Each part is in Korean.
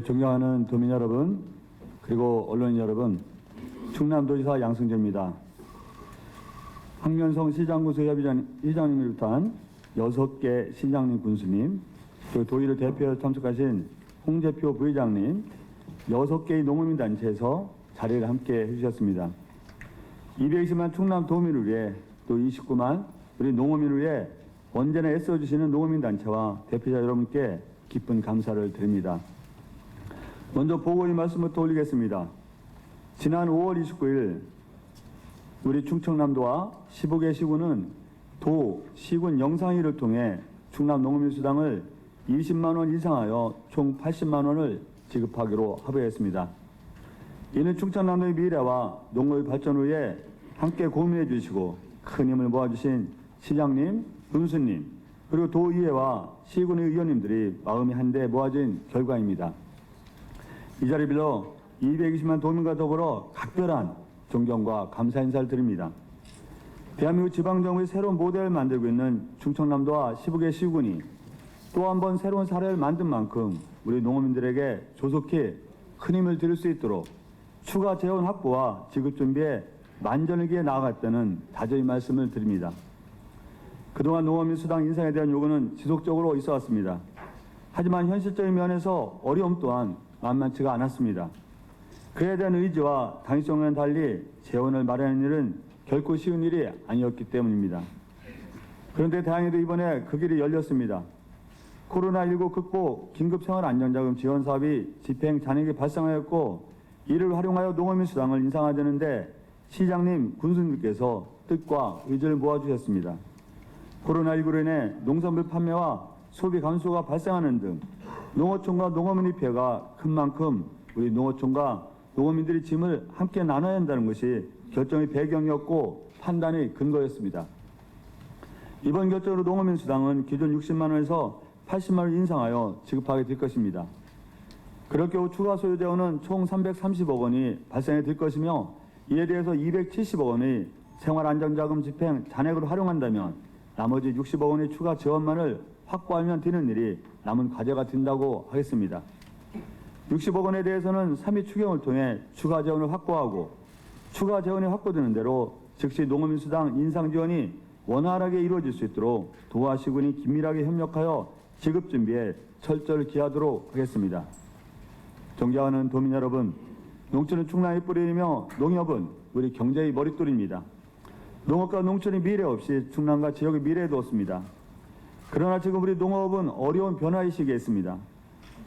존경하는 도민 여러분, 그리고 언론인 여러분, 충남도지사 양승재입니다. 황면성 시장군수 회장님을 비롯한 6개 신장님 군수님, 또 도의를 대표해서 참석하신 홍재표 부회장님, 6개의 농어민 단체에서 자리를 함께 해주셨습니다. 220만 충남 도민을 위해 또 29만 우리 농어민을 위해 언제나 애써주시는 농어민 단체와 대표자 여러분께 깊은 감사를 드립니다. 먼저 보고의 말씀부터 올리겠습니다. 지난 5월 29일 우리 충청남도와 15개 시군은 도, 시군 영상회의를 통해 충남 농어민수당을 20만 원 이상하여 총 80만 원을 지급하기로 합의했습니다. 이는 충청남도의 미래와 농어의 발전을 위해 함께 고민해 주시고 큰 힘을 모아주신 시장님, 군수님, 그리고 도의회와 시군의 의원님들이 마음이 한데 모아진 결과입니다. 이 자리 빌어 220만 도민과 더불어 각별한 존경과 감사 인사를 드립니다. 대한민국 지방정부의 새로운 모델을 만들고 있는 충청남도와 15개 시군이 또 한 번 새로운 사례를 만든 만큼 우리 농어민들에게 조속히 큰 힘을 드릴 수 있도록 추가 재원 확보와 지급 준비에 만전을 기해 나아갔다는 다저히 말씀을 드립니다. 그동안 농어민 수당 인상에 대한 요구는 지속적으로 있어 왔습니다. 하지만 현실적인 면에서 어려움 또한 만만치가 않았습니다. 그에 대한 의지와 당위성과는 달리 재원을 마련하는 일은 결코 쉬운 일이 아니었기 때문입니다. 그런데 다행히도 이번에 그 길이 열렸습니다. 코로나19 극복 긴급생활안정자금 지원 사업이 집행 잔액이 발생하였고 이를 활용하여 농어민 수당을 인상하자는데 시장님, 군수님께서 뜻과 의지를 모아주셨습니다. 코로나19로 인해 농산물 판매와 소비 감소가 발생하는 등 농어촌과 농어민의 피해가 큰 만큼 우리 농어촌과 농어민들의 짐을 함께 나눠야 한다는 것이 결정의 배경이었고 판단의 근거였습니다. 이번 결정으로 농어민 수당은 기존 60만 원에서 80만 원 인상하여 지급하게 될 것입니다. 그럴 경우 추가 소요 재원은 총 330억 원이 발생해 될 것이며 이에 대해서 270억 원의 생활안정자금 집행 잔액으로 활용한다면 나머지 60억 원의 추가 재원만을 확보하면 되는 일이 남은 과제가 된다고 하겠습니다. 60억 원에 대해서는 3위 추경을 통해 추가 재원을 확보하고 추가 재원이 확보되는 대로 즉시 농어민 수당 인상 지원이 원활하게 이루어질 수 있도록 도와 시군이 긴밀하게 협력하여 지급 준비에 철저히 기하도록 하겠습니다. 존경하는 도민 여러분, 농촌은 충남의 뿌리이며 농협은 우리 경제의 머릿돌입니다. 농업과 농촌의 미래 없이 충남과 지역의 미래에도 없습니다. 그러나 지금 우리 농업은 어려운 변화의 시기에 있습니다.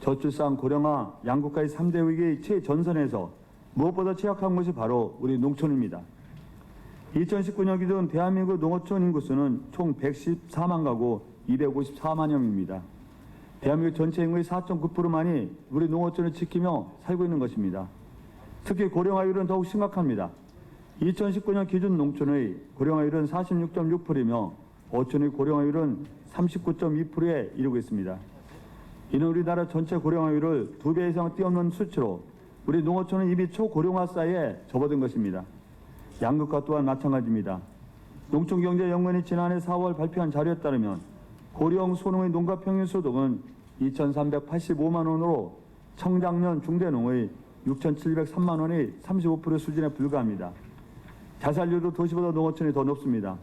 저출산, 고령화, 양극화의 3대 위기의 최전선에서 무엇보다 취약한 것이 바로 우리 농촌입니다. 2019년 기준 대한민국 농어촌 인구수는 총 114만 가구 254만여입니다. 대한민국 전체 인구의 4.9%만이 우리 농어촌을 지키며 살고 있는 것입니다. 특히 고령화율은 더욱 심각합니다. 2019년 기준 농촌의 고령화율은 46.6%이며 어촌의 고령화율은 39.2%에 이르고 있습니다. 이는 우리나라 전체 고령화율을 2배 이상 뛰어넘는 수치로 우리 농어촌은 이미 초고령화 사이에 접어든 것입니다. 양극화 또한 마찬가지입니다. 농촌경제연구원이 지난해 4월 발표한 자료에 따르면 고령 소농의 농가 평균 소득은 2,385만 원으로 청장년 중대농의 6,703만 원의 35% 수준에 불과합니다. 자살률도 도시보다 농어촌이 더 높습니다.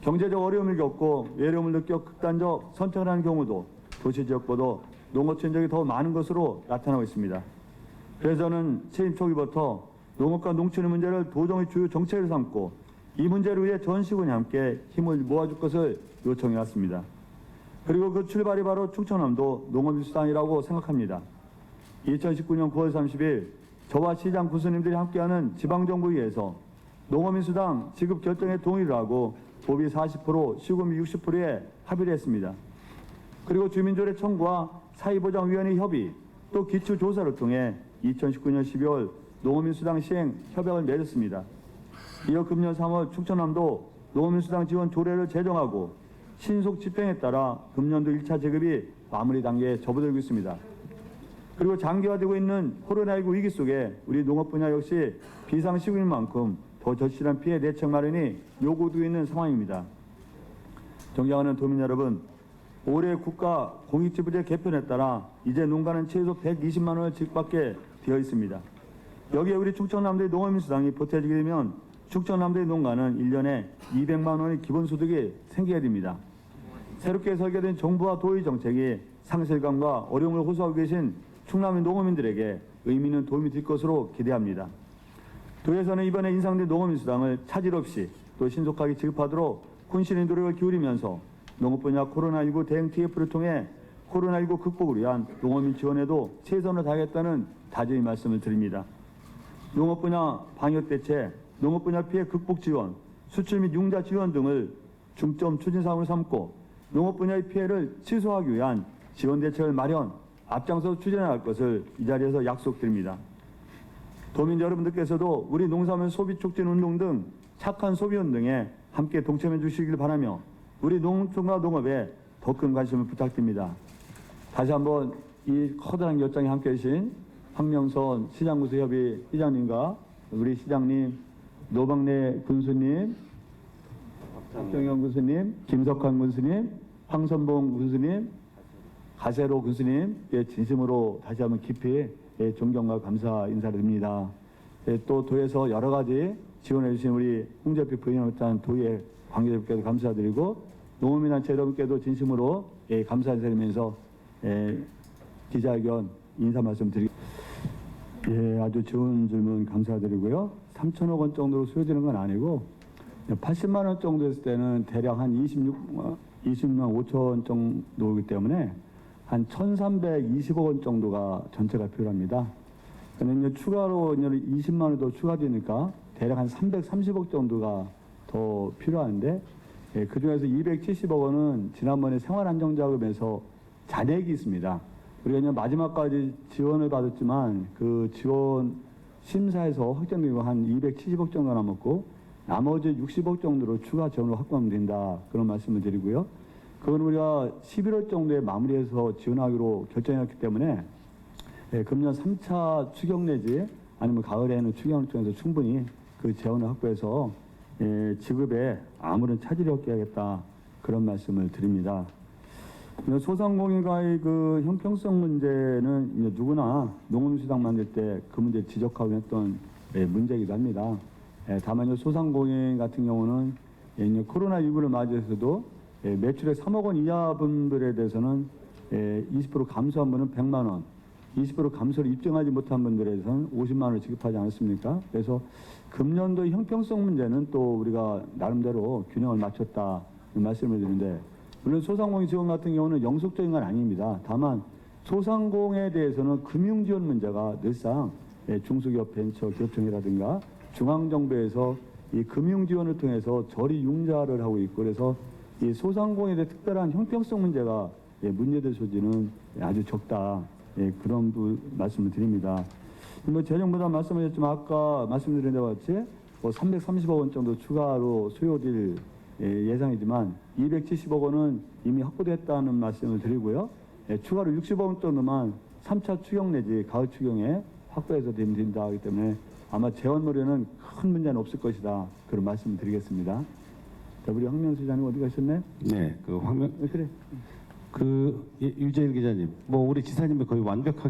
경제적 어려움을 겪고 외로움을 느껴 극단적 선택을 하는 경우도 도시 지역보다 농어촌 지역이 더 많은 것으로 나타나고 있습니다. 그래서 저는 취임 초기부터 농업과 농촌의 문제를 도정의 주요 정책을 삼고 이 문제를 위해 전 시군이 함께 힘을 모아줄 것을 요청해 왔습니다. 그리고 그 출발이 바로 충청남도 농어민 수당이라고 생각합니다. 2019년 9월 30일 저와 시장 군수님들이 함께하는 지방정부위에서 농어민 수당 지급 결정에 동의를 하고 도비 40%, 시군비 60%에 합의를 했습니다. 그리고 주민조례 청구와 사회보장위원회 협의, 또 기초조사를 통해 2019년 12월 농어민 수당 시행 협약을 맺었습니다. 이어 금년 3월 충청남도 농어민 수당 지원 조례를 제정하고 신속 집행에 따라 금년도 1차 지급이 마무리 단계에 접어들고 있습니다. 그리고 장기화되고 있는 코로나19 위기 속에 우리 농업 분야 역시 비상시국인 만큼 더 절실한 피해 대책 마련이 요구되고 있는 상황입니다. 존경하는 도민 여러분, 올해 국가 공익지불제 개편에 따라 이제 농가는 최소 120만 원을 지급받게 되어 있습니다. 여기에 우리 충청남도의 농어민주당이 보태지게 되면 충청남도의 농가는 1년에 200만 원의 기본소득이 생기게 됩니다. 새롭게 설계된 정부와 도의 정책이 상실감과 어려움을 호소하고 계신 충남의 농어민들에게 의미 있는 도움이 될 것으로 기대합니다. 도에서는 이번에 인상된 농어민주당을 차질 없이 또 신속하게 지급하도록 혼신의 노력을 기울이면서 농업 분야 코로나19 대응 TF를 통해 코로나19 극복을 위한 농어민 지원에도 최선을 다하겠다는 다짐의 말씀을 드립니다. 농업 분야 방역 대책, 농업 분야 피해 극복 지원, 수출 및 융자 지원 등을 중점 추진 사항으로 삼고 농업 분야의 피해를 취소하기 위한 지원 대책을 마련, 앞장서 추진해 나갈 것을 이 자리에서 약속드립니다. 도민 여러분들께서도 우리 농산물 소비 촉진 운동 등 착한 소비 운동에 함께 동참해 주시길 바라며 우리 농촌과 농업에 더 큰 관심을 부탁드립니다. 다시 한번 이 커다란 결정에 함께 해주신 황명선 시장구수협의 시장님과 우리 시장님, 노박래 군수님, 박정영 군수님, 김석환 군수님, 황선봉 군수님, 가세로 군수님께 진심으로 다시 한번 깊이 존경과 감사 인사를 드립니다. 또 도에서 여러 가지 지원해 주신 우리 홍재표 부위원장 도의 관계자분께도 감사드리고 농어민단체 여러분께도 진심으로 감사 인사드리면서 기자회견 인사 말씀 드리겠습니다. 아주 좋은 질문 감사드리고요. 3천억 원 정도로 수요되는 건 아니고 80만 원 정도 했을 때는 대략 한 26만 5천 정도이기 때문에 한 1,320억 원 정도가 전체가 필요합니다. 그런데 추가로 20만 원 더 추가되니까 대략 한 330억 정도가 더 필요한데 그 중에서 270억 원은 지난번에 생활안정자금에서 잔액이 있습니다. 우리가 이제 마지막까지 지원을 받았지만 그 지원 심사에서 확정된 거 한 270억 정도 남았고 나머지 60억 정도로 추가 지원을 확보하면 된다. 그런 말씀을 드리고요. 그건 우리가 11월 정도에 마무리해서 지원하기로 결정했기 때문에 금년 3차 추경 내지 아니면 가을에는 추경을 통해서 충분히 그 재원을 확보해서 지급에 아무런 차질이 없게 하겠다. 그런 말씀을 드립니다. 소상공인과의 그 형평성 문제는 이제 누구나 농업수당 만들 때 그 문제 지적하고 했던 문제이기도 합니다. 다만 소상공인 같은 경우는 코로나19를 맞이해서도 매출액 3억 원 이하 분들에 대해서는 20% 감소한 분은 100만 원, 20% 감소를 입증하지 못한 분들에 대해서는 50만 원을 지급하지 않았습니까? 그래서 금년도 형평성 문제는 또 우리가 나름대로 균형을 맞췄다 말씀을 드리는데 물론 소상공인 지원 같은 경우는 영속적인 건 아닙니다. 다만 소상공에 대해서는 금융지원 문제가 늘상 중소기업 벤처기업청이라든가 중앙정부에서 이 금융지원을 통해서 저리 융자를 하고 있고 그래서 이 소상공에 대해 특별한 형평성 문제가 문제될 소지는 아주 적다. 그런 말씀을 드립니다. 재정부담 말씀하셨지만 아까 말씀드린 데 같이 330억 원 정도 추가로 수요될 예상이지만 270억 원은 이미 확보됐다는 말씀을 드리고요. 추가로 60억 원 정도만 3차 추경 내지 가을 추경에 확보해서 되면 된다 하기 때문에 아마 재원노래는 큰 문제는 없을 것이다. 그런 말씀을 드리겠습니다. 우리 황명수 기자님 어디 가셨네? 네, 그래. 유재일 기자님, 우리 지사님이 거의 완벽하게